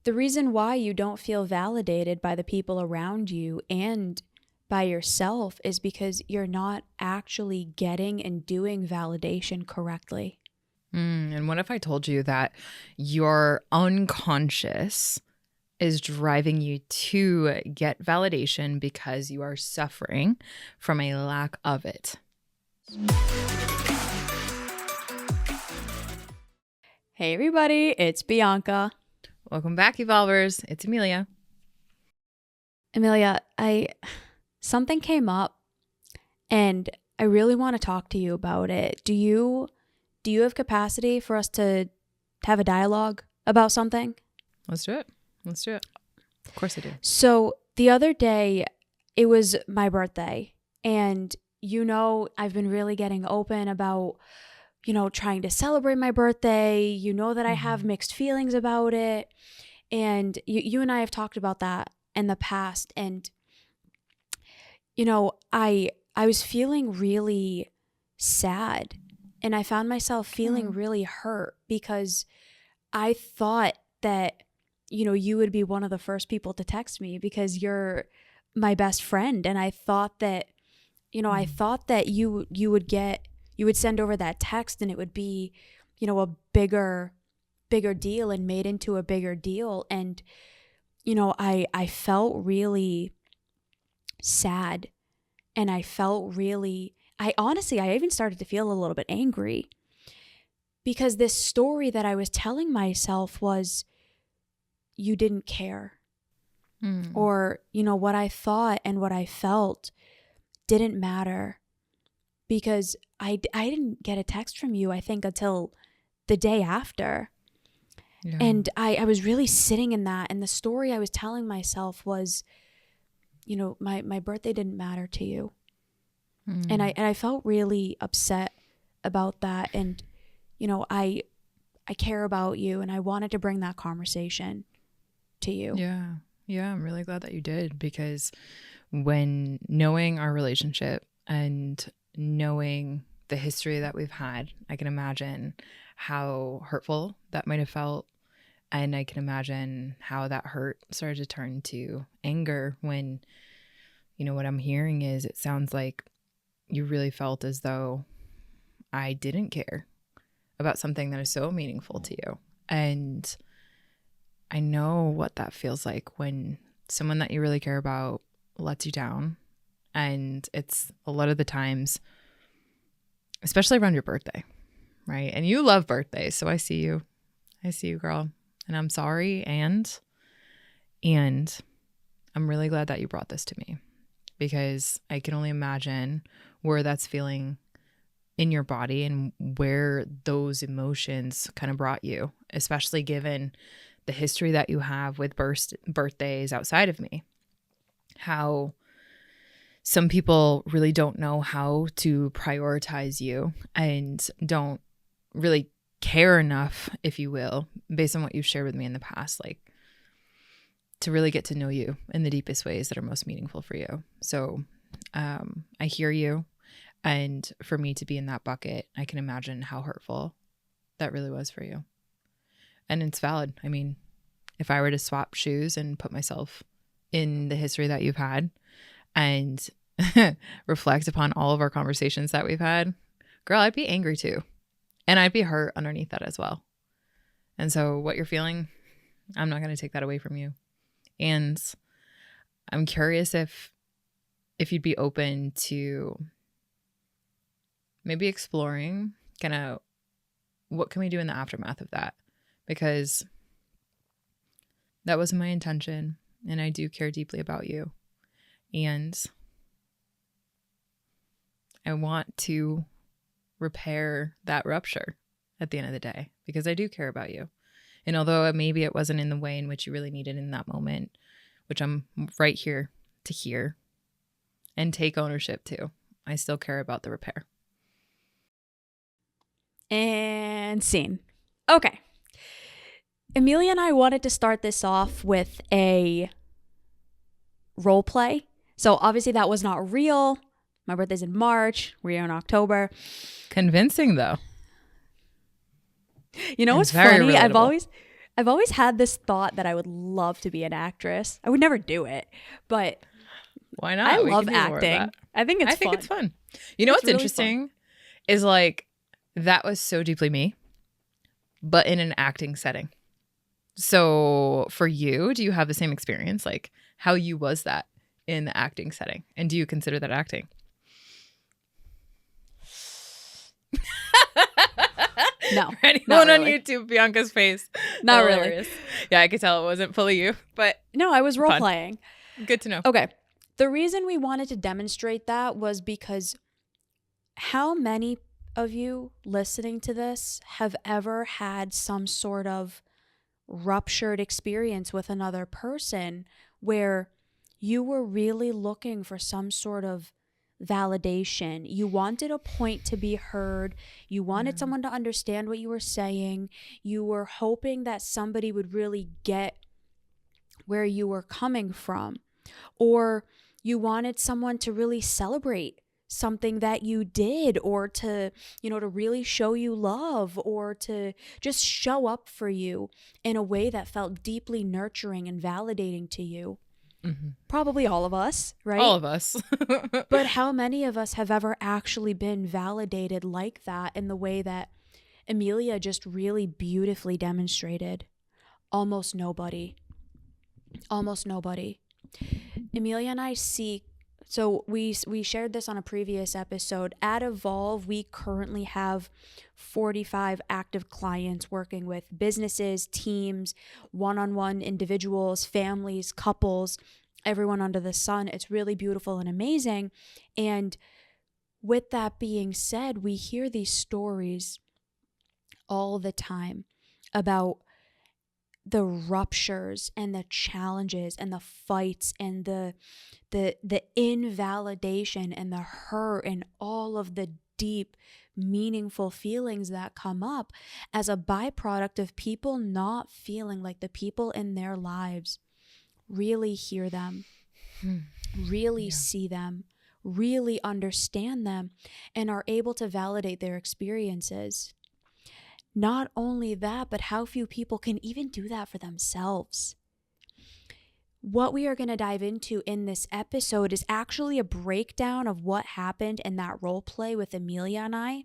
the reason why you don't feel validated by the people around you and by yourself is because you're not actually getting and doing validation correctly. And what if I told you that your unconscious is driving you to get validation because you are suffering from a lack of it? Hey everybody, it's Bianca. Welcome back, Evolvers. It's Emilia. Emilia, something came up and I really want to talk to you about it. Do you have capacity for us to have a dialogue about something? Let's do it. Of course I do. So the other day, it was my birthday, and I've been really getting open about, trying to celebrate my birthday. You know that I have mixed feelings about it. And you and I have talked about that in the past. And, I was feeling really sad, and I found myself feeling really hurt because I thought that, you would be one of the first people to text me because you're my best friend. And I thought that, you would send over that text and it would be, a bigger deal and made into a bigger deal. And, I felt really sad, and I even started to feel a little bit angry because this story that I was telling myself was, you didn't care. Or, what I thought and what I felt didn't matter because I didn't get a text from you, I think, until the day after. Yeah. And I was really sitting in that. And the story I was telling myself was, my birthday didn't matter to you. And I felt really upset about that. And, I care about you, and I wanted to bring that conversation to you. Yeah, I'm really glad that you did, because when knowing our relationship and knowing the history that we've had, I can imagine how hurtful that might have felt. And I can imagine how that hurt started to turn to anger when, what I'm hearing is it sounds like you really felt as though I didn't care about something that is so meaningful to you. And I know what that feels like when someone that you really care about lets you down. And it's a lot of the times, especially around your birthday, right? And you love birthdays, so I see you, girl. And I'm sorry, and I'm really glad that you brought this to me, because I can only imagine where that's feeling in your body and where those emotions kind of brought you, especially given the history that you have with birthdays outside of me. How some people really don't know how to prioritize you and don't really care enough, if you will, based on what you've shared with me in the past, like to really get to know you in the deepest ways that are most meaningful for you. So I hear you. And for me to be in that bucket, I can imagine how hurtful that really was for you. And it's valid. I mean, if I were to swap shoes and put myself in the history that you've had and reflect upon all of our conversations that we've had, girl, I'd be angry too. And I'd be hurt underneath that as well. And so what you're feeling, I'm not going to take that away from you. And I'm curious if you'd be open to maybe exploring kind of what can we do in the aftermath of that? Because that wasn't my intention, and I do care deeply about you. And I want to repair that rupture at the end of the day, because I do care about you. And although maybe it wasn't in the way in which you really needed in that moment, which I'm right here to hear and take ownership to, I still care about the repair. And scene. Okay. Emilia and I wanted to start this off with a role play. So obviously that was not real. My birthday's in March. We're in October. Convincing though. You know what's funny? Relatable. I've always had this thought that I would love to be an actress. I would never do it, but why not? I We love can do more of acting. that. I think it's fun. It's fun. You know what's really interesting is like that was so deeply me, but in an acting setting. So for you, do you have the same experience? Like how you was that in the acting setting? And do you consider that acting? No. For anyone on really. YouTube, Bianca's face. Not Hilarious. really. Yeah, I could tell it wasn't fully you, but No, I was role playing. Good to know. Okay. The reason we wanted to demonstrate that was because how many of you listening to this have ever had some sort of ruptured experience with another person where you were really looking for some sort of validation? You wanted a point to be heard. You wanted someone to understand what you were saying. You were hoping that somebody would really get where you were coming from. Or you wanted someone to really celebrate something that you did, or to, to really show you love, or to just show up for you in a way that felt deeply nurturing and validating to you. Mm-hmm. Probably all of us, right? All of us. But how many of us have ever actually been validated like that in the way that Emilia just really beautifully demonstrated? Almost nobody. Almost nobody. Emilia and I seek, so we shared this on a previous episode. At Evolve, we currently have 45 active clients working with businesses, teams, one-on-one individuals, families, couples, everyone under the sun. It's really beautiful and amazing. And with that being said, we hear these stories all the time about the ruptures and the challenges and the fights and the invalidation and the hurt and all of the deep, meaningful feelings that come up as a byproduct of people not feeling like the people in their lives really hear them, really see them, really understand them, and are able to validate their experiences. Not only that, but how few people can even do that for themselves. What we are going to dive into in this episode is actually a breakdown of what happened in that role play with Emilia and I,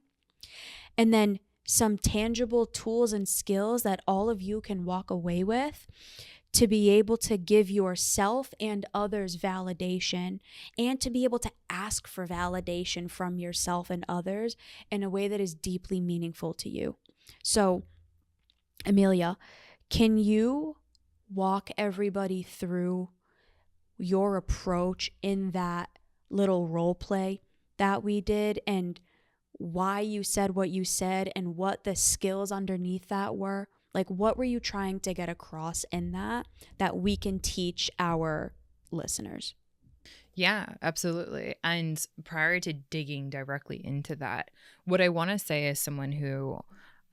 and then some tangible tools and skills that all of you can walk away with to be able to give yourself and others validation, and to be able to ask for validation from yourself and others in a way that is deeply meaningful to you. So, Emilia, can you walk everybody through your approach in that little role play that we did, and why you said what you said, and what the skills underneath that were? Like, what were you trying to get across in that we can teach our listeners? Yeah, absolutely. And prior to digging directly into that, what I want to say is someone who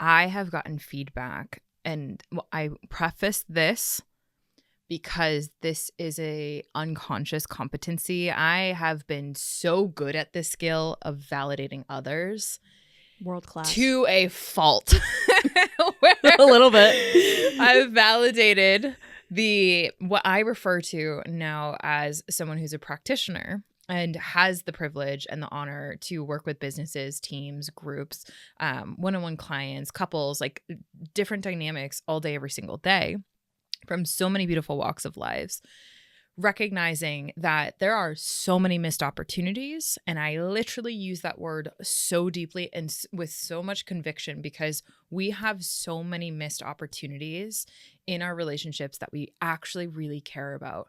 I have gotten feedback, and I preface this because this is a unconscious competency. I have been so good at this skill of validating others. World class. To a fault. A little bit. I've validated what I refer to now as someone who's a practitioner and has the privilege and the honor to work with businesses, teams, groups, one-on-one clients, couples, like different dynamics all day, every single day, from so many beautiful walks of lives, recognizing that there are so many missed opportunities. And I literally use that word so deeply and with so much conviction, because we have so many missed opportunities in our relationships that we actually really care about.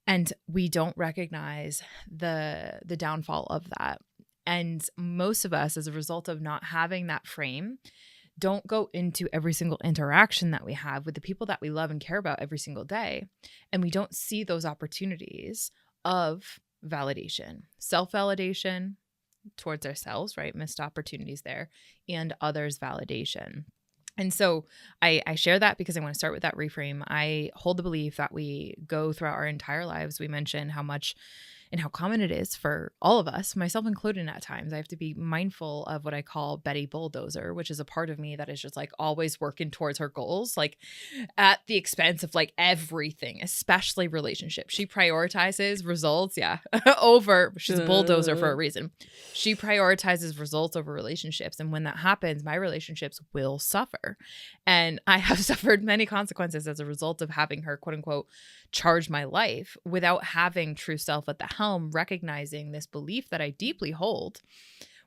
And we don't recognize the downfall of that. And most of us, as a result of not having that frame, don't go into every single interaction that we have with the people that we love and care about every single day. And we don't see those opportunities of validation, self-validation towards ourselves, right? Missed opportunities there, and others' validation. And so I share that because I want to start with that reframe. I hold the belief that we go throughout our entire lives. We mentioned how much and how common it is for all of us, myself included at times. I have to be mindful of what I call Betty Bulldozer, which is a part of me that is just like always working towards her goals, like at the expense of like everything, especially relationships. She prioritizes results, over, she's a bulldozer for a reason. She prioritizes results over relationships. And when that happens, my relationships will suffer. And I have suffered many consequences as a result of having her, quote unquote, charge my life without having true self at the helm, recognizing this belief that I deeply hold,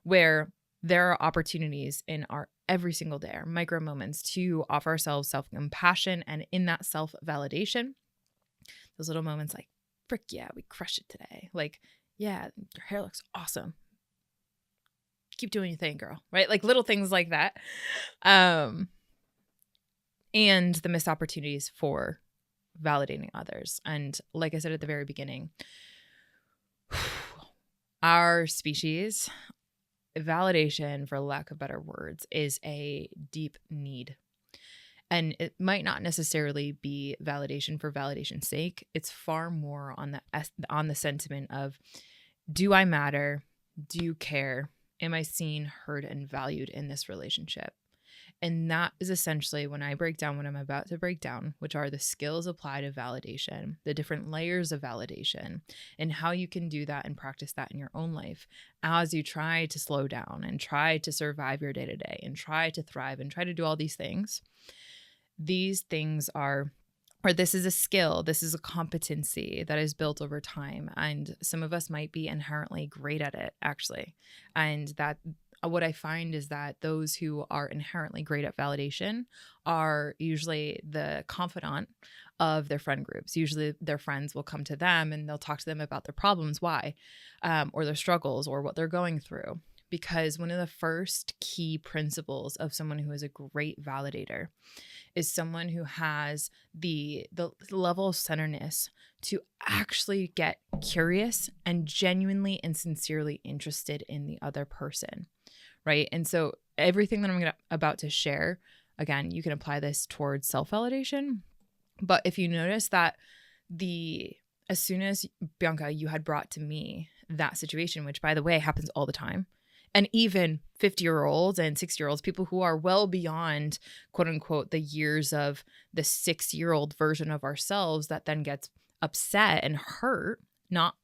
where there are opportunities in our every single day, our micro moments, to offer ourselves self-compassion, and in that self-validation, those little moments like, frick yeah, we crushed it today. Like, yeah, your hair looks awesome. Keep doing your thing, girl. Right? Like little things like that. And the missed opportunities for validating others. And like I said at the very beginning, our species, validation, for lack of better words, is a deep need. And it might not necessarily be validation for validation's sake. It's far more on the sentiment of, do I matter? Do you care? Am I seen, heard, and valued in this relationship? And that is essentially when I break down what I'm about to break down, which are the skills applied to validation, the different layers of validation, and how you can do that and practice that in your own life as you try to slow down and try to survive your day-to-day and try to thrive and try to do all these things. These things are, or this is a skill, this is a competency that is built over time. And some of us might be inherently great at it, actually. And that what I find is that those who are inherently great at validation are usually the confidant of their friend groups. Usually their friends will come to them and they'll talk to them about their problems, why, or their struggles or what they're going through. Because one of the first key principles of someone who is a great validator is someone who has the level of centeredness to actually get curious and genuinely and sincerely interested in the other person, right? And so everything that I'm about to share, again, you can apply this towards self-validation. But if you notice that as soon as, Bianca, you had brought to me that situation, which by the way happens all the time, and even 50-year-olds and 60-year-olds, people who are well beyond, quote unquote, the years of the 6-year-old version of ourselves that then gets upset and hurt.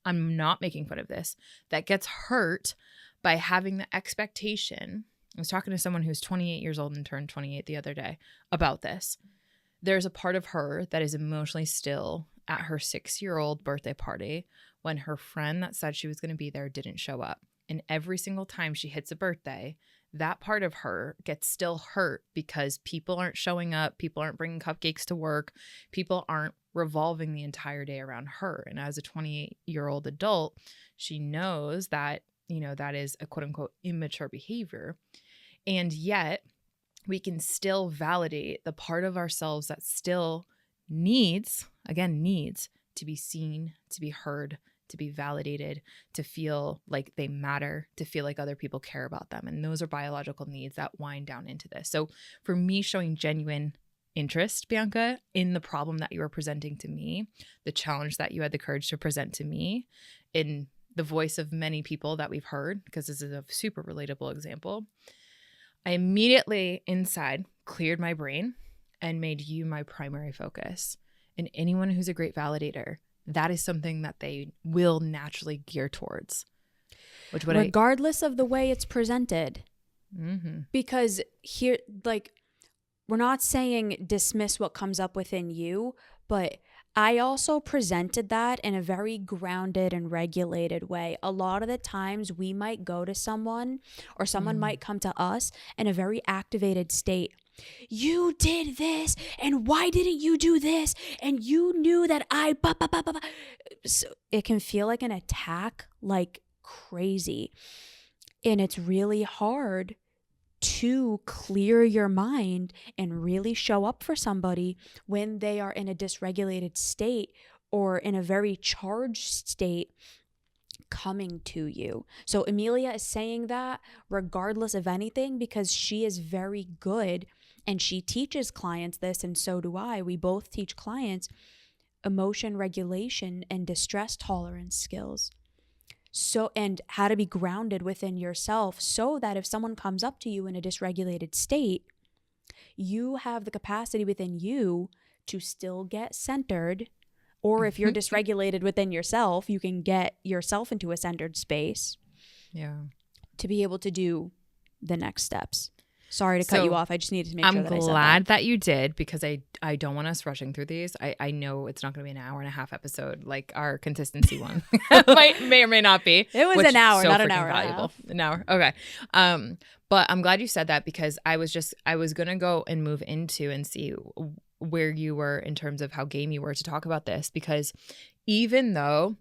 I'm not making fun of this, that gets hurt by having the expectation. I was talking to someone who's 28 years old and turned 28 the other day about this. There's a part of her that is emotionally still at her 6-year-old birthday party when her friend that said she was going to be there didn't show up. And every single time she hits a birthday, that part of her gets still hurt because people aren't showing up. People aren't bringing cupcakes to work. People aren't revolving the entire day around her. And as a 28-year-old adult, she knows that, that is a quote unquote immature behavior. And yet we can still validate the part of ourselves that still needs to be seen, to be heard, to be validated, to feel like they matter, to feel like other people care about them. And those are biological needs that wind down into this. So for me, showing genuine interest, Bianca, in the problem that you were presenting to me, the challenge that you had the courage to present to me in the voice of many people that we've heard, because this is a super relatable example, I immediately inside cleared my brain and made you my primary focus. And anyone who's a great validator, that is something that they will naturally gear towards. Regardless of the way it's presented. Mm-hmm. Because here, like, we're not saying dismiss what comes up within you, but I also presented that in a very grounded and regulated way. A lot of the times we might go to someone or someone might come to us in a very activated state. You did this, and why didn't you do this? And you knew that So it can feel like an attack, like crazy. And it's really hard to clear your mind and really show up for somebody when they are in a dysregulated state or in a very charged state coming to you. So Emilia is saying that regardless of anything, because she is very good and she teaches clients this, and so do I. We both teach clients emotion regulation and distress tolerance skills. and how to be grounded within yourself so that if someone comes up to you in a dysregulated state, you have the capacity within you to still get centered. Or if you're dysregulated within yourself, you can get yourself into a centered space. Yeah. To be able to do the next steps. Sorry to cut you off. I just needed to make sure that I said that. I'm glad that you did, because I don't want us rushing through these. I know it's not going to be an hour and a half episode like our consistency one. may or may not be. It was an hour, not an hour valuable. An hour. Okay. But I'm glad you said that, because I was going to go and move into and see where you were in terms of how game you were to talk about this, because even though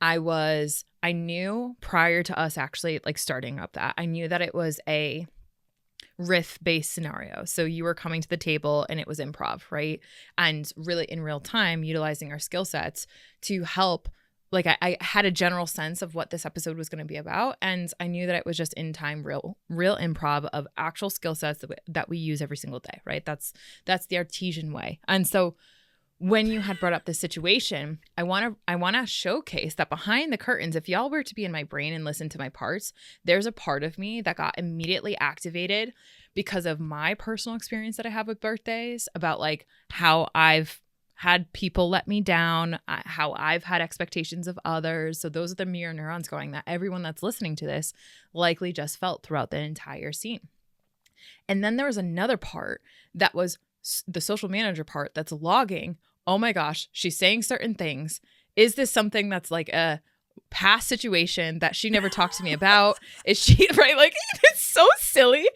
I knew prior to us actually like starting up that, I knew that it was a riff-based scenario. So you were coming to the table and it was improv, right? And really in real time, utilizing our skill sets to help. Like I had a general sense of what this episode was going to be about. And I knew that it was just in time, real improv of actual skill sets that we use every single day, right? That's the artesian way. And so when you had brought up this situation, I want to showcase that behind the curtains, if y'all were to be in my brain and listen to my parts, there's a part of me that got immediately activated because of my personal experience that I have with birthdays, about like how I've had people let me down, how I've had expectations of others. So those are the mirror neurons going that everyone that's listening to this likely just felt throughout the entire scene. And then there was another part that was the social manager part that's logging. Oh my gosh, she's saying certain things. Is this something that's like a past situation that she never talked to me about? Is she right? Like, it's so silly.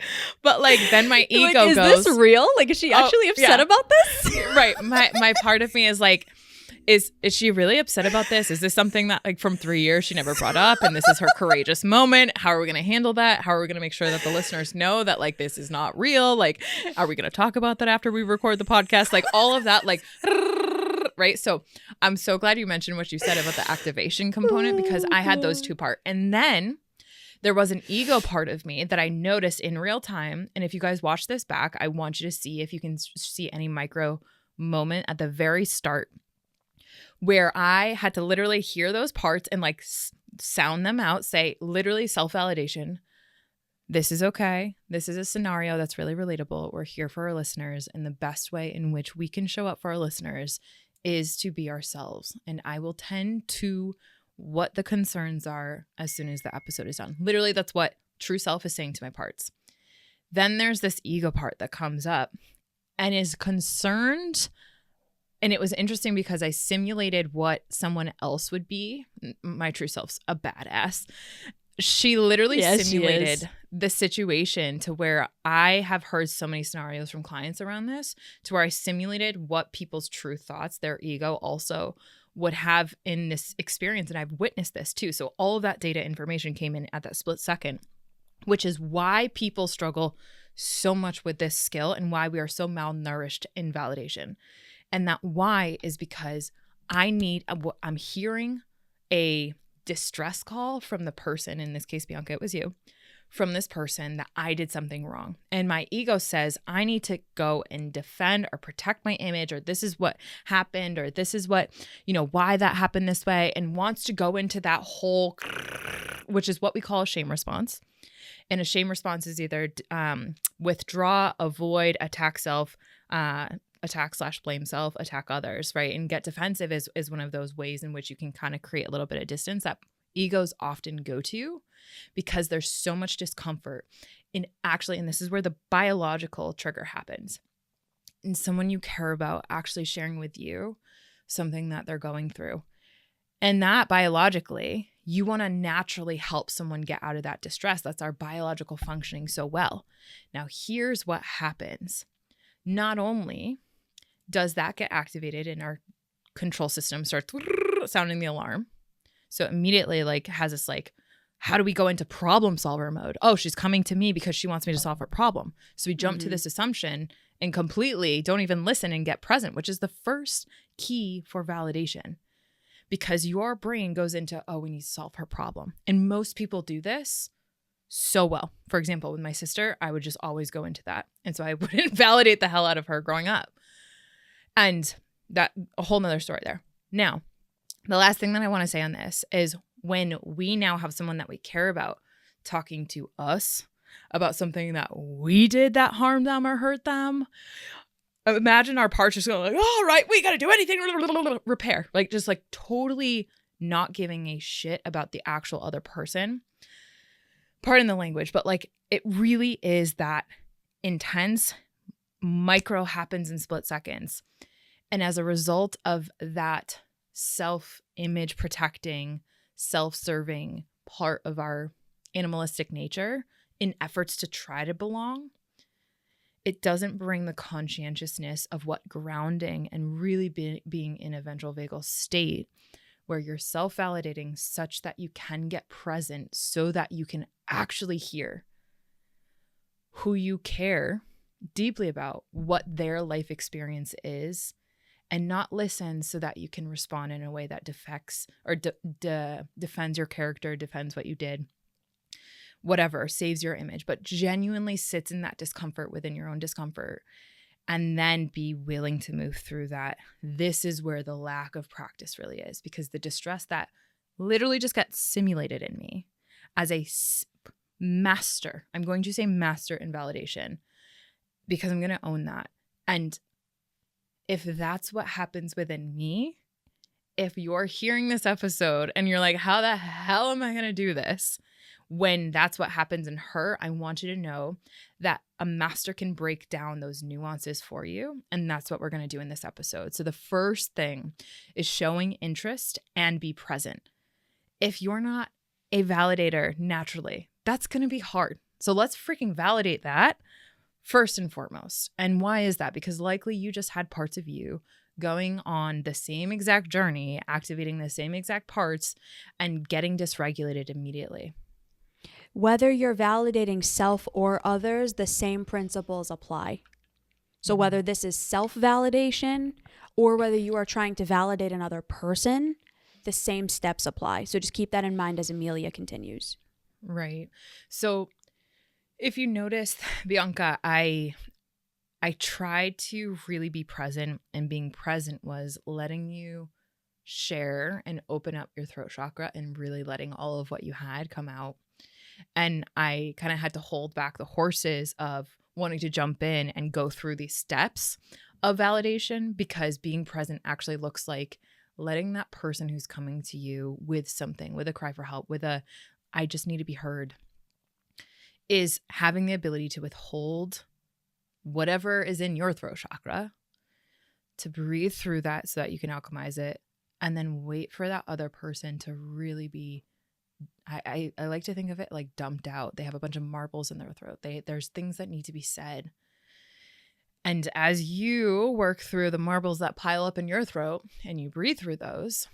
But like then my ego is goes, this real? Like, is she actually upset about this? Right. My part of me is like, is she really upset about this? Is this something that like from 3 years she never brought up, and this is her courageous moment? How are we going to handle that? How are we going to make sure that the listeners know that like this is not real? Like, are we going to talk about that after we record the podcast? Like all of that, like, right? So I'm so glad you mentioned what you said about the activation component, because I had those two parts. And then there was an ego part of me that I noticed in real time. And if you guys watch this back, I want you to see if you can see any micro moment at the very start where I had to literally hear those parts and like sound them out, say literally self-validation. This is okay. This is a scenario that's really relatable. We're here for our listeners. And the best way in which we can show up for our listeners is to be ourselves. And I will tend to what the concerns are as soon as the episode is done. Literally, that's what true self is saying to my parts. Then there's this ego part that comes up and is concerned. And it was interesting because I simulated what someone else would be. My true self's a badass. She literally simulated the situation to where I have heard so many scenarios from clients around this, to where I simulated what people's true thoughts, their ego also would have in this experience. And I've witnessed this too. So all of that data information came in at that split second, which is why people struggle so much with this skill and why we are so malnourished in validation. And that why is because I'm hearing a distress call from the person, in this case, Bianca, it was you, from this person that I did something wrong. And my ego says, I need to go and defend or protect my image, or this is what happened, or this is what, why that happened this way, and wants to go into that whole, which is what we call a shame response. And a shame response is either withdraw, avoid, attack self, attack/blame self, attack others, right? And get defensive is one of those ways in which you can kind of create a little bit of distance that egos often go to, because there's so much discomfort in actually, and this is where the biological trigger happens, and someone you care about actually sharing with you something that they're going through. And that biologically, you want to naturally help someone get out of that distress. That's our biological functioning so well. Now, here's what happens. Not only does that get activated and our control system starts sounding the alarm. So immediately has this how do we go into problem solver mode? Oh, she's coming to me because she wants me to solve her problem. So we jump to this assumption and completely don't even listen and get present, which is the first key for validation, because your brain goes into, oh, we need to solve her problem. And most people do this so well. For example, with my sister, I would just always go into that. And so I wouldn't validate the hell out of her growing up. And that a whole nother story there. Now, the last thing that I want to say on this is when we now have someone that we care about talking to us about something that we did that harmed them or hurt them, imagine our parts just going like, all right, we got to do anything, repair. Like just like totally not giving a shit about the actual other person. Pardon the language, but like it really is that intense. Micro happens in split seconds. And as a result of that self-image protecting, self-serving part of our animalistic nature in efforts to try to belong, it doesn't bring the conscientiousness of what grounding and really being in a ventral vagal state where you're self-validating such that you can get present so that you can actually hear who you care deeply about, what their life experience is, and not listen so that you can respond in a way that defects or defends your character, defends what you did, whatever, saves your image, but genuinely sits in that discomfort within your own discomfort and then be willing to move through that. This is where the lack of practice really is, because the distress that literally just got simulated in me as a master, I'm going to say master in validation because I'm going to own that. And if that's what happens within me, if you're hearing this episode and you're like, how the hell am I going to do this? When that's what happens in her, I want you to know that a master can break down those nuances for you. And that's what we're going to do in this episode. So the first thing is showing interest and be present. If you're not a validator naturally, that's going to be hard. So let's freaking validate that first and foremost. And why is that? Because likely you just had parts of you going on the same exact journey, activating the same exact parts and getting dysregulated immediately. Whether you're validating self or others, the same principles apply. So whether this is self-validation or whether you are trying to validate another person, the same steps apply. So just keep that in mind as Emilia continues. Right. So if you noticed, Bianca, I tried to really be present, and being present was letting you share and open up your throat chakra and really letting all of what you had come out. And I kind of had to hold back the horses of wanting to jump in and go through these steps of validation, because being present actually looks like letting that person who's coming to you with something, with a cry for help, with a, I just need to be heard, is having the ability to withhold whatever is in your throat chakra, to breathe through that so that you can alchemize it, and then wait for that other person to really be, I like to think of it like dumped out. They have a bunch of marbles in their throat. There's things that need to be said. And as you work through the marbles that pile up in your throat and you breathe through those,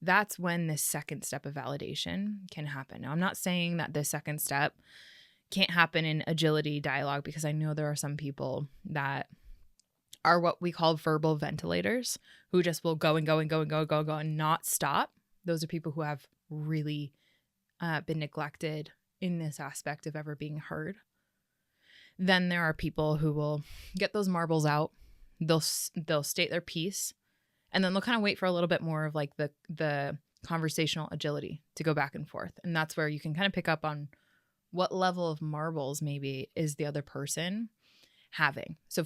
that's when this second step of validation can happen. Now, I'm not saying that this second step can't happen in agility dialogue, because I know there are some people that are what we call verbal ventilators, who just will go and go and go and go and go and not stop. Those are people who have really been neglected in this aspect of ever being heard. Then there are people who will get those marbles out. They'll state their piece, and then they'll kind of wait for a little bit more of like the conversational agility to go back and forth. And that's where you can kind of pick up on what level of marbles maybe is the other person having. So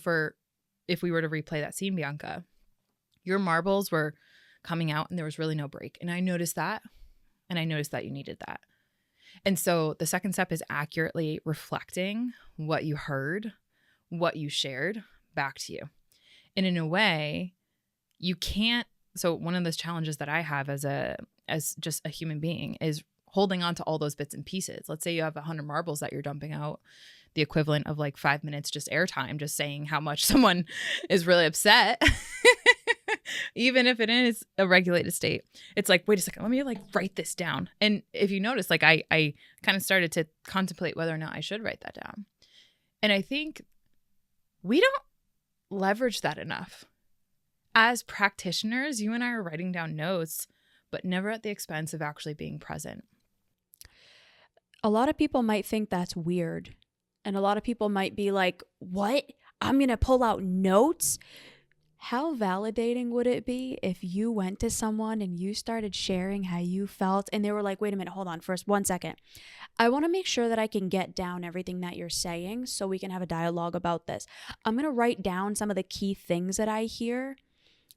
if we were to replay that scene, Bianca, your marbles were coming out and there was really no break. And I noticed that. And I noticed that you needed that. And so the second step is accurately reflecting what you heard, what you shared back to you. And in a way, you can't. So one of those challenges that I have as just a human being is holding on to all those bits and pieces. Let's say you have 100 marbles that you're dumping out, the equivalent of like 5 minutes just airtime, just saying how much someone is really upset. Even if it is a regulated state, it's like, wait a second, let me like write this down. And if you notice, like I kind of started to contemplate whether or not I should write that down. And I think we don't leverage that enough. As practitioners, you and I are writing down notes, but never at the expense of actually being present. A lot of people might think that's weird. And a lot of people might be like, what? I'm going to pull out notes? How validating would it be if you went to someone and you started sharing how you felt and they were like, wait a minute, hold on, first, 1 second. I want to make sure that I can get down everything that you're saying so we can have a dialogue about this. I'm going to write down some of the key things that I hear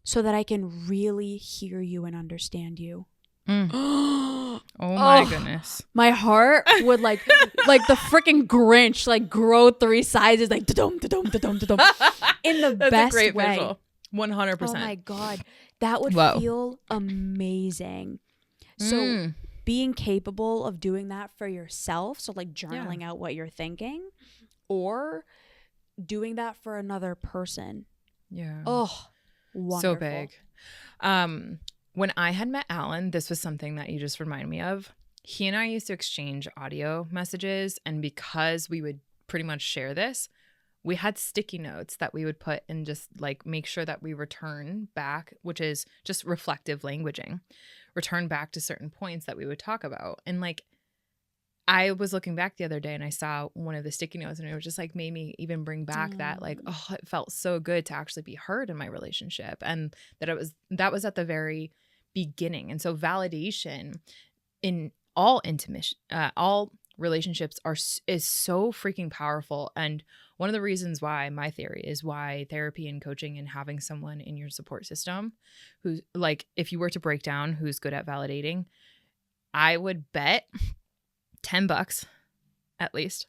so that I can really hear you and understand you. Oh my goodness. My heart would like the freaking Grinch, like grow 3 sizes, like da-dum, da-dum, da-dum, da-dum, in the That's best a great way. visual. 100%. Oh my God. That would feel amazing. So being capable of doing that for yourself, so like journaling out what you're thinking, or doing that for another person. Yeah. Oh, wonderful. So big. When I had met Alan, this was something that you just reminded me of. He and I used to exchange audio messages, and because we would pretty much share this, we had sticky notes that we would put and just like make sure that we return back, which is just reflective languaging, return back to certain points that we would talk about. And like, I was looking back the other day and I saw one of the sticky notes and it was just like made me even bring back that like, oh, it felt so good to actually be heard in my relationship. And that was at the very beginning. And so validation in all relationships is so freaking powerful. And one of the reasons why, my theory is why therapy and coaching and having someone in your support system who's like, if you were to break down who's good at validating, I would bet $10 at least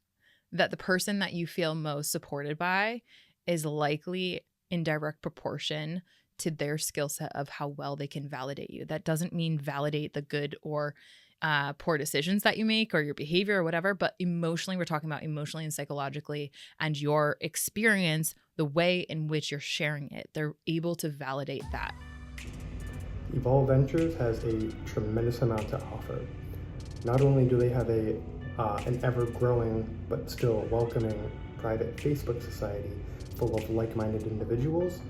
that the person that you feel most supported by is likely in direct proportion to their skill set of how well they can validate you. That doesn't mean validate the good or poor decisions that you make or your behavior or whatever, but emotionally, we're talking about emotionally and psychologically and your experience, the way in which you're sharing it. They're able to validate that. Evolve Ventures has a tremendous amount to offer. Not only do they have an ever-growing but still welcoming private Facebook society full of like-minded individuals,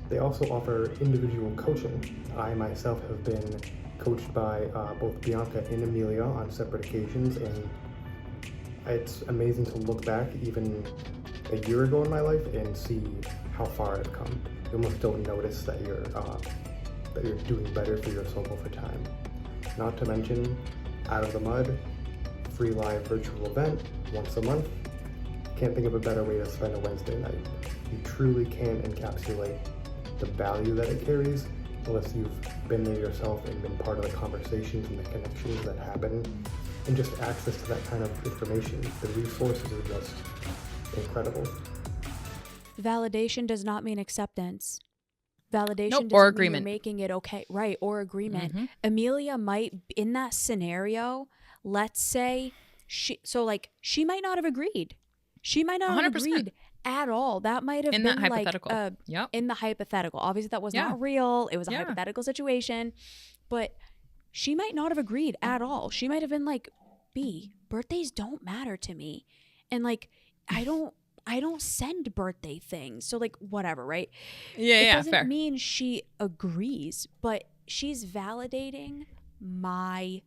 they also offer individual coaching. I myself have been coached by both Bianca and Emilia on separate occasions, and it's amazing to look back even a year ago in my life and see how far I've come. You almost don't notice that you're doing better for yourself over time. Not to mention, Out of the Mud, free live virtual event once a month. Can't think of a better way to spend a Wednesday night. You truly can encapsulate the value that it carries unless you've been there yourself and been part of the conversations and the connections that happen, and just access to that kind of information. The resources are just incredible. Validation does not mean acceptance. Validation doesn't or mean agreement. you're making it okay. Right, or agreement. Mm-hmm. Emilia might, in that scenario, let's say, she might not have agreed. She might not 100%. Have agreed at all. That might have been that hypothetical. In the hypothetical. Obviously, that was not real. It was a hypothetical situation. But she might not have agreed at all. She might have been like, B, birthdays don't matter to me. And like, I don't send birthday things. So like, whatever, right? It doesn't mean she agrees, but she's validating my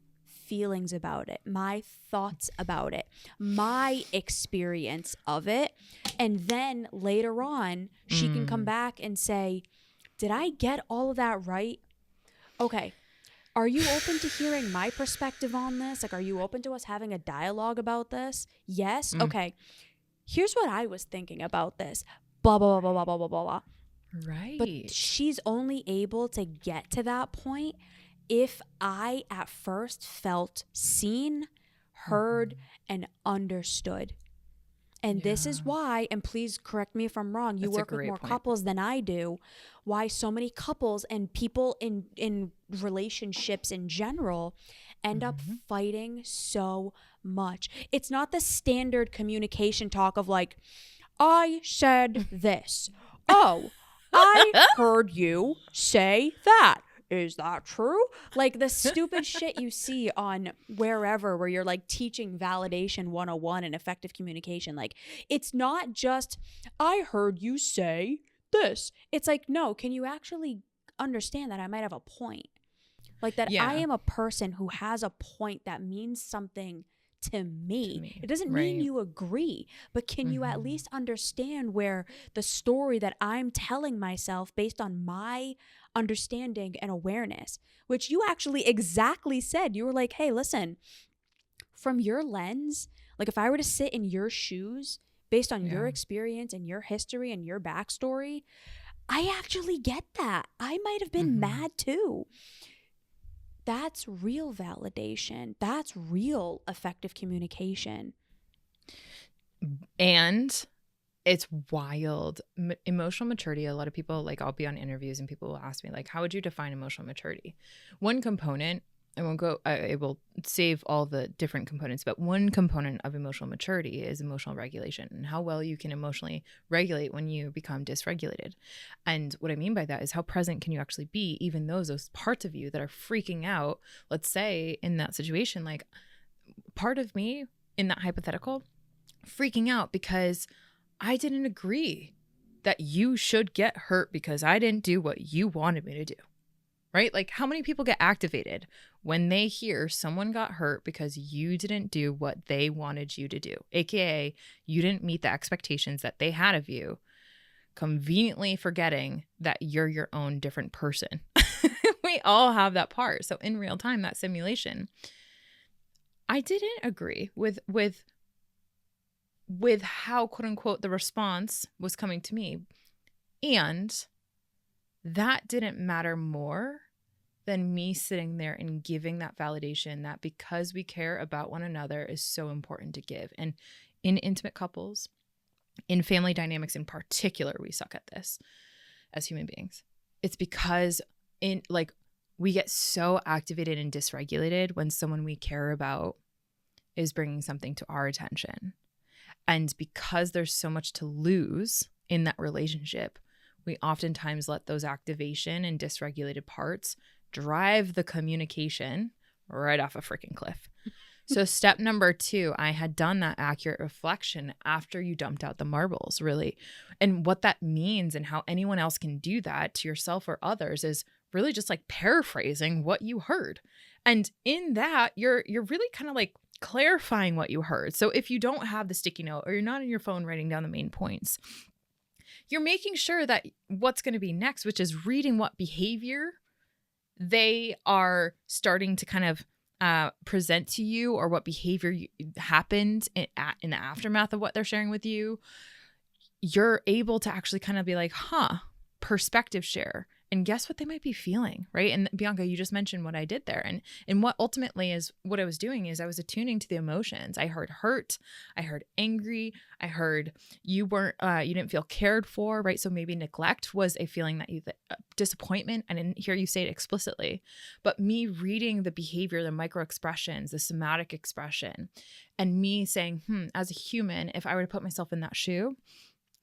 feelings about it, my thoughts about it, my experience of it. And then later on, she can come back and say, did I get all of that right? Okay. Are you open to hearing my perspective on this? Like, are you open to us having a dialogue about this? Yes? Okay. Here's what I was thinking about this. Blah, blah, blah, blah, blah, blah, blah, blah. Right. But she's only able to get to that point if I at first felt seen, heard, and understood. And this is why, and please correct me if I'm wrong, you work with more couples than I do, why so many couples and people in relationships in general end up fighting so much. It's not the standard communication talk of like, I said this. Oh, I heard you say that. Is that true? Like the stupid shit you see on wherever where you're like teaching validation 101 and effective communication. Like it's not just, I heard you say this. It's like, no, can you actually understand that I might have a point? Like that I am a person who has a point that means something to me. It doesn't Right. mean you agree, but can you at least understand where the story that I'm telling myself based on my understanding and awareness, which you actually exactly said. You were like, hey, listen, from your lens, like if I were to sit in your shoes based on your experience and your history and your backstory, I actually get that. I might have been mad too. That's real validation. That's real effective communication. And it's wild. Emotional maturity, a lot of people, like I'll be on interviews and people will ask me, like, how would you define emotional maturity? One component, I will save all the different components, but one component of emotional maturity is emotional regulation and how well you can emotionally regulate when you become dysregulated. And what I mean by that is how present can you actually be, even those parts of you that are freaking out. Let's say in that situation, like part of me in that hypothetical freaking out because I didn't agree that you should get hurt because I didn't do what you wanted me to do. Right? Like how many people get activated when they hear someone got hurt because you didn't do what they wanted you to do, aka you didn't meet the expectations that they had of you, conveniently forgetting that you're your own different person. We all have that part. So in real time, that simulation, I didn't agree with how, quote unquote, the response was coming to me. And that didn't matter more than me sitting there and giving that validation that because we care about one another is so important to give. And in intimate couples, in family dynamics in particular, we suck at this as human beings. It's because we get so activated and dysregulated when someone we care about is bringing something to our attention. And because there's so much to lose in that relationship, we oftentimes let those activation and dysregulated parts drive the communication right off a freaking cliff. So step number 2, I had done that accurate reflection after you dumped out the marbles, really. And what that means and how anyone else can do that to yourself or others is really just like paraphrasing what you heard. And in that, you're really kind of like clarifying what you heard. So if you don't have the sticky note or you're not on your phone writing down the main points, you're making sure that what's going to be next, which is reading what behavior they are starting to kind of present to you or what behavior happened in the aftermath of what they're sharing with you, you're able to actually kind of be like, perspective share. And guess what they might be feeling, right? And Bianca, you just mentioned what I did there. And what ultimately is what I was doing is I was attuning to the emotions. I heard hurt. I heard angry. I heard you didn't feel cared for, right? So maybe neglect was a feeling that disappointment. I didn't hear you say it explicitly, but me reading the behavior, the micro expressions, the somatic expression, and me saying, as a human, if I were to put myself in that shoe,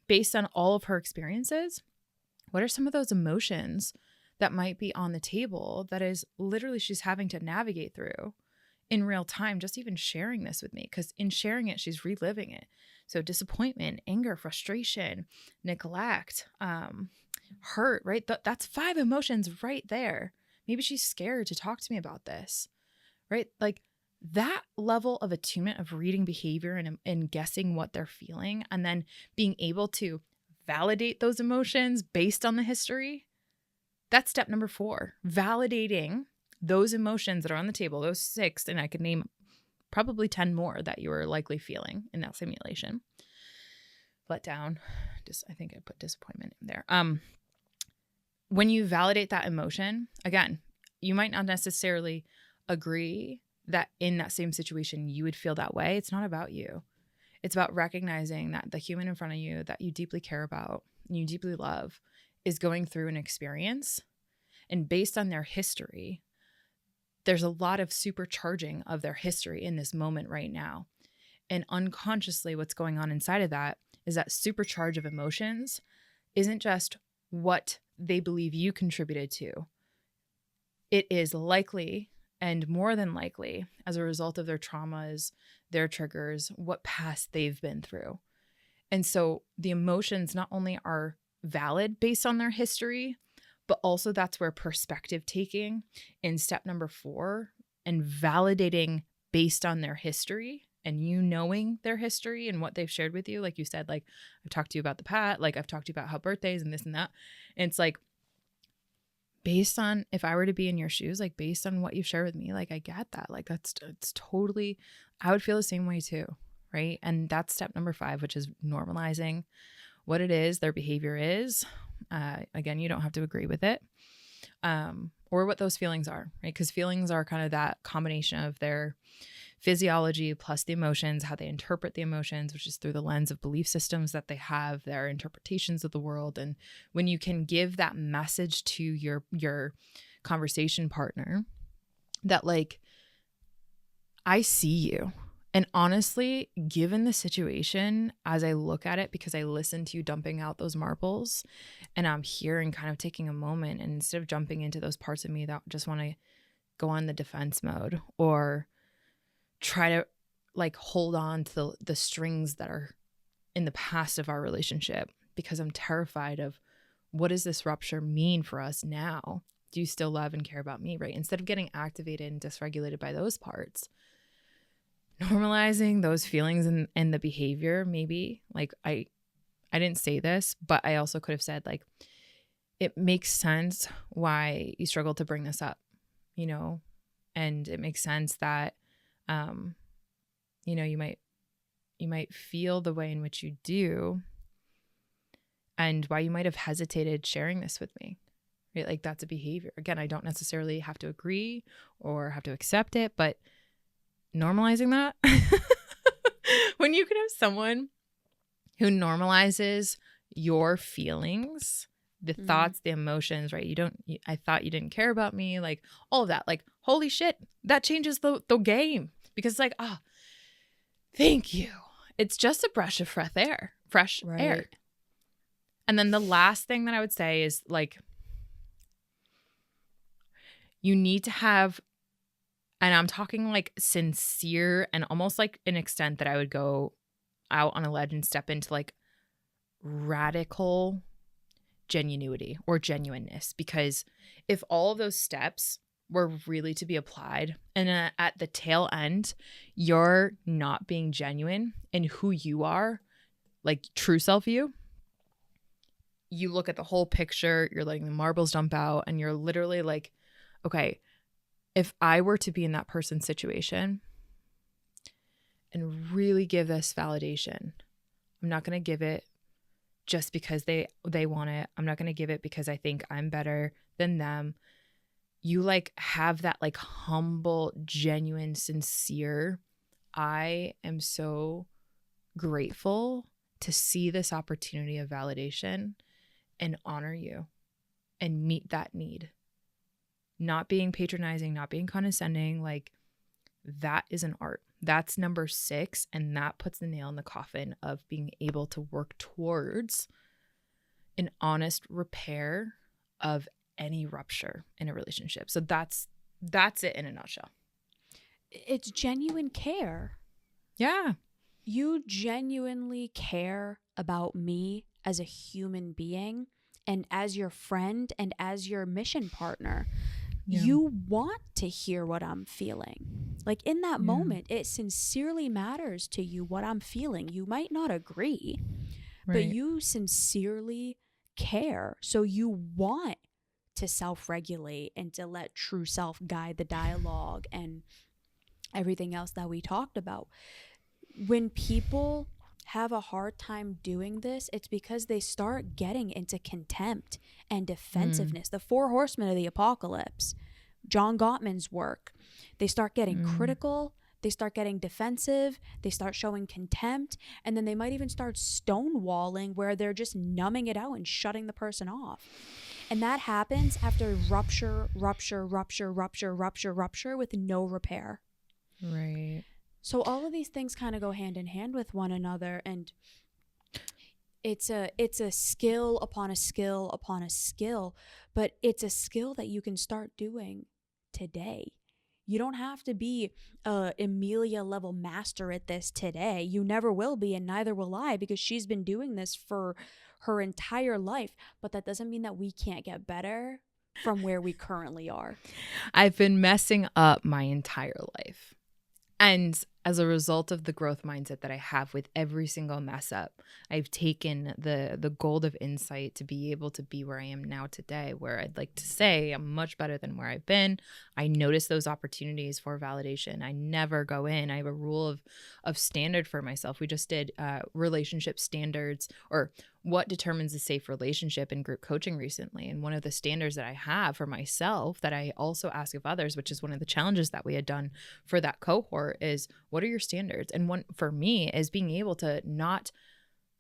based on all of her experiences, what are some of those emotions that might be on the table that is literally she's having to navigate through in real time, just even sharing this with me? Because in sharing it, she's reliving it. So disappointment, anger, frustration, neglect, hurt, right? That's 5 emotions right there. Maybe she's scared to talk to me about this, right? Like that level of attunement of reading behavior and guessing what they're feeling and then being able to validate those emotions based on the history. That's step number 4, validating those emotions that are on the table, those 6, and I could name probably 10 more that you were likely feeling in that simulation. Let down, I think I put disappointment in there. When you validate that emotion, again, you might not necessarily agree that in that same situation you would feel that way. It's not about you. It's about recognizing that the human in front of you that you deeply care about and you deeply love is going through an experience. And based on their history, there's a lot of supercharging of their history in this moment right now. And unconsciously, what's going on inside of that is that supercharge of emotions isn't just what they believe you contributed to. It is likely and more than likely as a result of their traumas, their triggers, what past they've been through. And so the emotions not only are valid based on their history, but also that's where perspective taking in step number 4 and validating based on their history and you knowing their history and what they've shared with you, like you said, like I've talked to you about the pat, like I've talked to you about how birthdays and this and that. And it's like, based on, if I were to be in your shoes, like based on what you've shared with me, like I get that. Like it's totally, I would feel the same way too. Right. And that's step number 5, which is normalizing what it is their behavior is. Again, you don't have to agree with it. Or what those feelings are, right? Because feelings are kind of that combination of their physiology plus the emotions, how they interpret the emotions, which is through the lens of belief systems that they have, their interpretations of the world. And when you can give that message to your conversation partner that like, I see you. And honestly, given the situation, as I look at it, because I listen to you dumping out those marbles and I'm here and kind of taking a moment, and instead of jumping into those parts of me that just want to go on the defense mode or try to like hold on to the strings that are in the past of our relationship, because I'm terrified of what does this rupture mean for us now? Do you still love and care about me, right? Instead of getting activated and dysregulated by those parts, normalizing those feelings and the behavior, maybe like I didn't say this, but I also could have said like, it makes sense why you struggle to bring this up, you know, and it makes sense that, you know, you might feel the way in which you do and why you might have hesitated sharing this with me, right? Like that's a behavior. Again, I don't necessarily have to agree or have to accept it, but normalizing that when you can have someone who normalizes your feelings, the thoughts, the emotions, right? I thought you didn't care about me, like all of that, like, holy shit, that changes the game, because it's like, thank you. It's just a breath of fresh air. And then the last thing that I would say is like, you need to have, and I'm talking like sincere and almost like an extent that I would go out on a ledge and step into like radical genuinity or genuineness. Because if all of those steps were really to be applied and at the tail end, you're not being genuine in who you are, like true self you look at the whole picture, you're letting the marbles dump out, and you're literally like, okay, if I were to be in that person's situation and really give this validation, I'm not going to give it just because they want it. I'm not going to give it because I think I'm better than them. You like have that like humble, genuine, sincere, I am so grateful to see this opportunity of validation and honor you and meet that need. Not being patronizing, not being condescending, like that is an art. That's number 6. And that puts the nail in the coffin of being able to work towards an honest repair of any rupture in a relationship. So that's it in a nutshell. It's genuine care. Yeah. You genuinely care about me as a human being and as your friend and as your mission partner. Yeah. You want to hear what I'm feeling. Like in that moment, it sincerely matters to you what I'm feeling. You might not agree, but you sincerely care. So you want to self-regulate and to let true self guide the dialogue and everything else that we talked about. When people have a hard time doing this, it's because they start getting into contempt and defensiveness. The 4 horsemen of the apocalypse, John Gottman's work. They start getting critical, they start getting defensive, they start showing contempt, and then they might even start stonewalling where they're just numbing it out and shutting the person off. And that happens after rupture with no repair. Right. So all of these things kind of go hand in hand with one another, and it's a skill upon a skill upon a skill, but it's a skill that you can start doing today. You don't have to be a Emilia level master at this today. You never will be, and neither will I, because she's been doing this for her entire life. But that doesn't mean that we can't get better from where we currently are. I've been messing up my entire life. And as a result of the growth mindset that I have with every single mess up, I've taken the gold of insight to be able to be where I am now today, where I'd like to say I'm much better than where I've been. I notice those opportunities for validation. I never go in. I have a rule of standard for myself. We just did relationship standards, or what determines a safe relationship, in group coaching recently. And one of the standards that I have for myself that I also ask of others, which is one of the challenges that we had done for that cohort, is what are your standards? And one for me is being able to not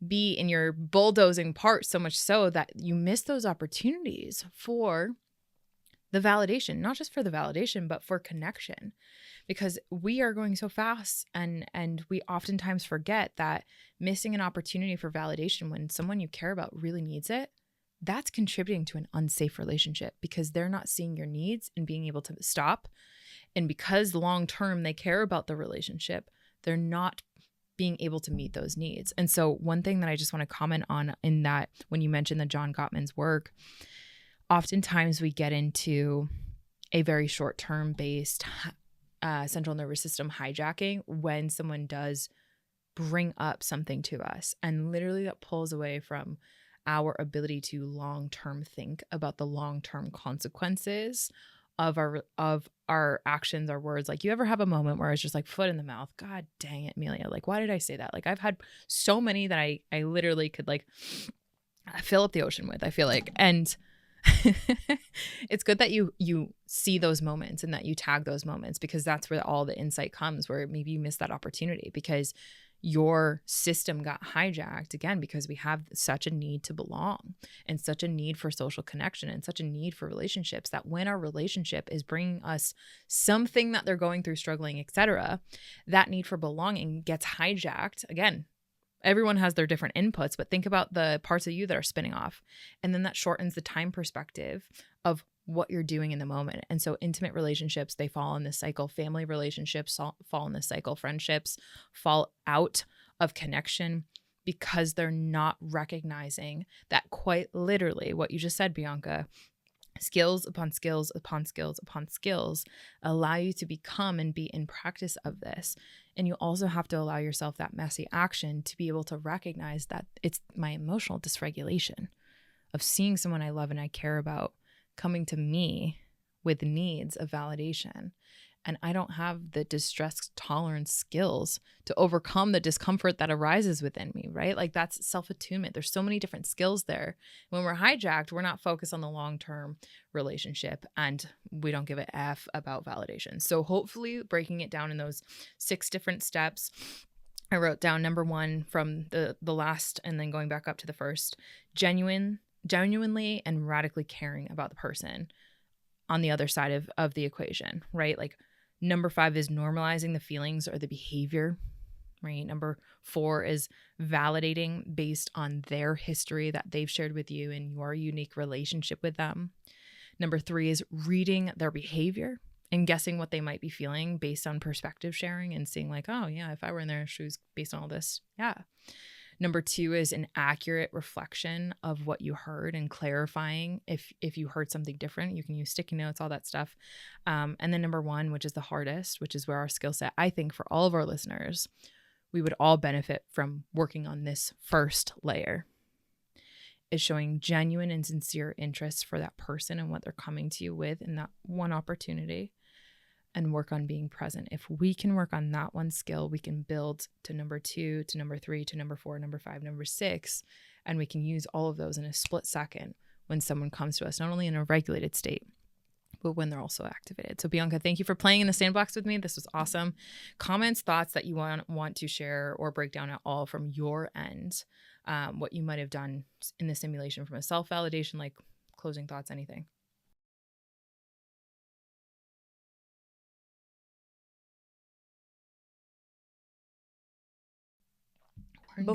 be in your bulldozing part so much so that you miss those opportunities for the validation, not just for the validation, but for connection, because we are going so fast and we oftentimes forget that missing an opportunity for validation when someone you care about really needs it, that's contributing to an unsafe relationship, because they're not seeing your needs and being able to stop. And because long-term they care about the relationship, they're not being able to meet those needs. And so one thing that I just want to comment on in that, when you mentioned the John Gottman's work, oftentimes we get into a very short-term based central nervous system hijacking when someone does bring up something to us, and literally that pulls away from our ability to long-term think about the long-term consequences of our actions, our words. Like, you ever have a moment where it's just like foot in the mouth? God dang it, Emilia. Like, why did I say that? Like, I've had so many that I literally could like fill up the ocean with, I feel like. And it's good that you see those moments and that you tag those moments, because that's where all the insight comes, where maybe you missed that opportunity because your system got hijacked, again, because we have such a need to belong and such a need for social connection and such a need for relationships, that when our relationship is bringing us something that they're going through, struggling, etc., that need for belonging gets hijacked. Again, everyone has their different inputs, but think about the parts of you that are spinning off. And then that shortens the time perspective of what you're doing in the moment. And so intimate relationships, they fall in this cycle. Family relationships fall in this cycle. Friendships fall out of connection because they're not recognizing that, quite literally what you just said, Bianca, skills upon skills upon skills upon skills allow you to become and be in practice of this. And you also have to allow yourself that messy action to be able to recognize that it's my emotional dysregulation of seeing someone I love and I care about coming to me with needs of validation. And I don't have the distress tolerance skills to overcome the discomfort that arises within me, right? Like, that's self-attunement. There's so many different skills there. When we're hijacked, we're not focused on the long-term relationship, and we don't give a F about validation. So hopefully breaking it down in those 6 different steps, I wrote down number 1 from the last and then going back up to the first: genuinely and radically caring about the person on the other side of the equation, right? Like, number 5 is normalizing the feelings or the behavior, right? Number 4 is validating based on their history that they've shared with you and your unique relationship with them. Number 3 is reading their behavior and guessing what they might be feeling based on perspective sharing and seeing like, oh yeah, if I were in their shoes based on all this, yeah. Number 2 is an accurate reflection of what you heard and clarifying if you heard something different. You can use sticky notes, all that stuff. And then number 1, which is the hardest, which is where our skill set, I think, for all of our listeners, we would all benefit from working on this first layer, is showing genuine and sincere interest for that person and what they're coming to you with in that one opportunity, and work on being present. If we can work on that one skill, we can build to number 2, to number 3, to number 4, number 5, number 6, and we can use all of those in a split second when someone comes to us, not only in a regulated state, but when they're also activated. So Bianca, thank you for playing in the sandbox with me. This was awesome. Comments, thoughts that you want to share or break down at all from your end, what you might have done in the simulation from a self-validation, like closing thoughts, anything.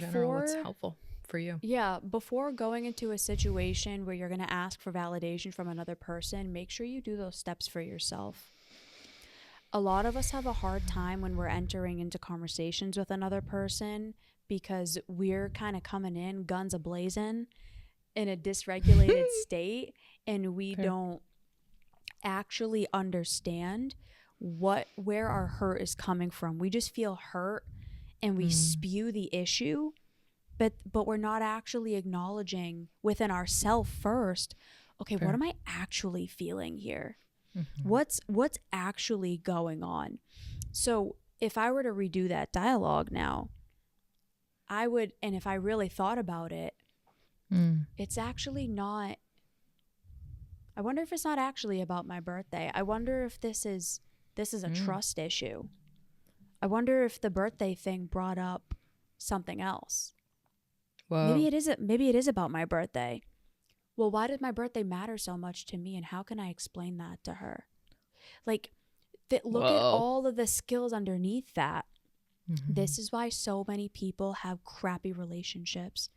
General, what's helpful for you? Yeah, before going into a situation where you're going to ask for validation from another person, make sure you do those steps for yourself. A lot of us have a hard time when we're entering into conversations with another person because we're kind of coming in guns a-blazing in a dysregulated state, and we don't actually understand where our hurt is coming from. We just feel hurt and we spew the issue, but we're not actually acknowledging within ourselves first, okay, what am I actually feeling here? What's actually going on? So if I were to redo that dialogue now, I would, and if I really thought about it, it's actually not, I wonder if it's not actually about my birthday. I wonder if this is a trust issue. I wonder if the birthday thing brought up something else. Whoa. Maybe it is about my birthday. Well, why did my birthday matter so much to me, and how can I explain that to her? Like, look at all of the skills underneath that. This is why so many people have crappy relationships,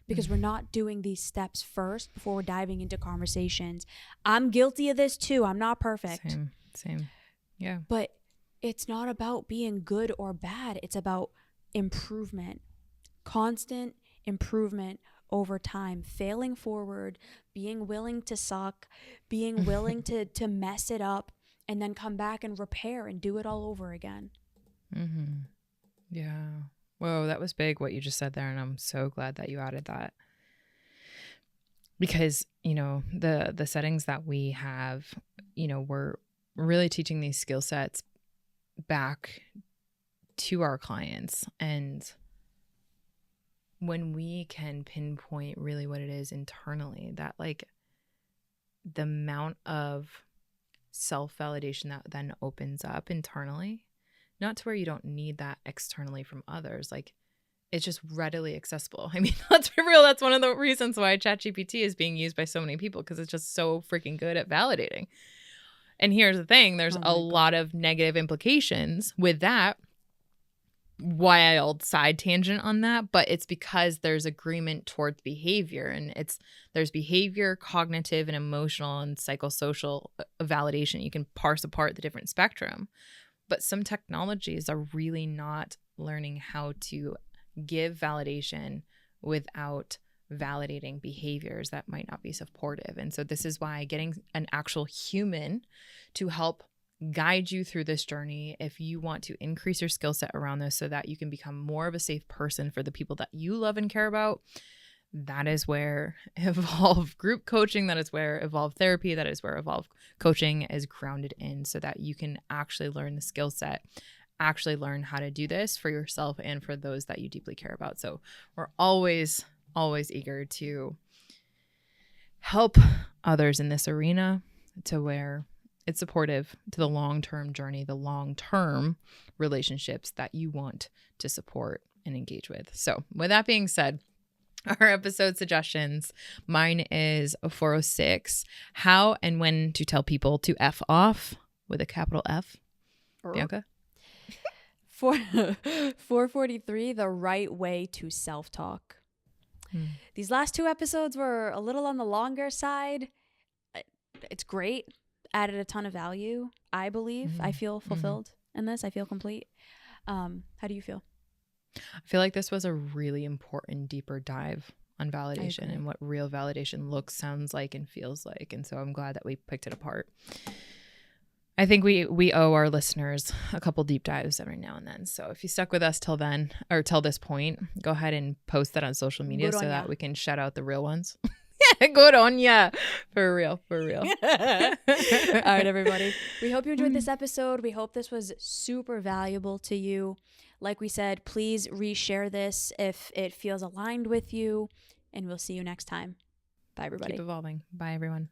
because we're not doing these steps first before we're diving into conversations. I'm guilty of this too. I'm not perfect. Same. Yeah. But it's not about being good or bad. It's about improvement, constant improvement over time, failing forward, being willing to suck, being willing to mess it up, and then come back and repair and do it all over again. Yeah. Whoa, that was big what you just said there, and I'm so glad that you added that. Because, you know, the settings that we have, you know, we're really teaching these skill sets back to our clients. And when we can pinpoint really what it is internally, that like the amount of self-validation that then opens up internally, not to where you don't need that externally from others, like it's just readily accessible. I mean, let's be real, that's one of the reasons why ChatGPT is being used by so many people, because it's just so freaking good at validating. And here's the thing, there's a lot of negative implications with that. Wild side tangent on that, but it's because there's agreement towards behavior, and there's behavior, cognitive and emotional and psychosocial validation. You can parse apart the different spectrum, but some technologies are really not learning how to give validation without validating behaviors that might not be supportive. And so this is why getting an actual human to help guide you through this journey, if you want to increase your skill set around this so that you can become more of a safe person for the people that you love and care about, that is where Evolve group coaching, that is where Evolve therapy, that is where Evolve coaching is grounded in, so that you can actually learn the skill set, actually learn how to do this for yourself and for those that you deeply care about. So we're always eager to help others in this arena to where it's supportive to the long-term journey, the long-term relationships that you want to support and engage with. So with that being said, our episode suggestions, mine is 406, how and when to tell people to F off with a capital F. Bianca? 443, the right way to self-talk. These last two episodes were a little on the longer side. It's great. Added a ton of value, I believe. I feel fulfilled in this. I feel complete. How do you feel? I feel like this was a really important deeper dive on validation and what real validation looks, sounds like, and feels like. And so I'm glad that we picked it apart. I think we owe our listeners a couple deep dives every now and then. So if you stuck with us till then, or till this point, go ahead and post that on social media so that we can shout out the real ones. Good on ya. For real. All right, everybody. We hope you enjoyed this episode. We hope this was super valuable to you. Like we said, please reshare this if it feels aligned with you, and we'll see you next time. Bye, everybody. Keep evolving. Bye, everyone.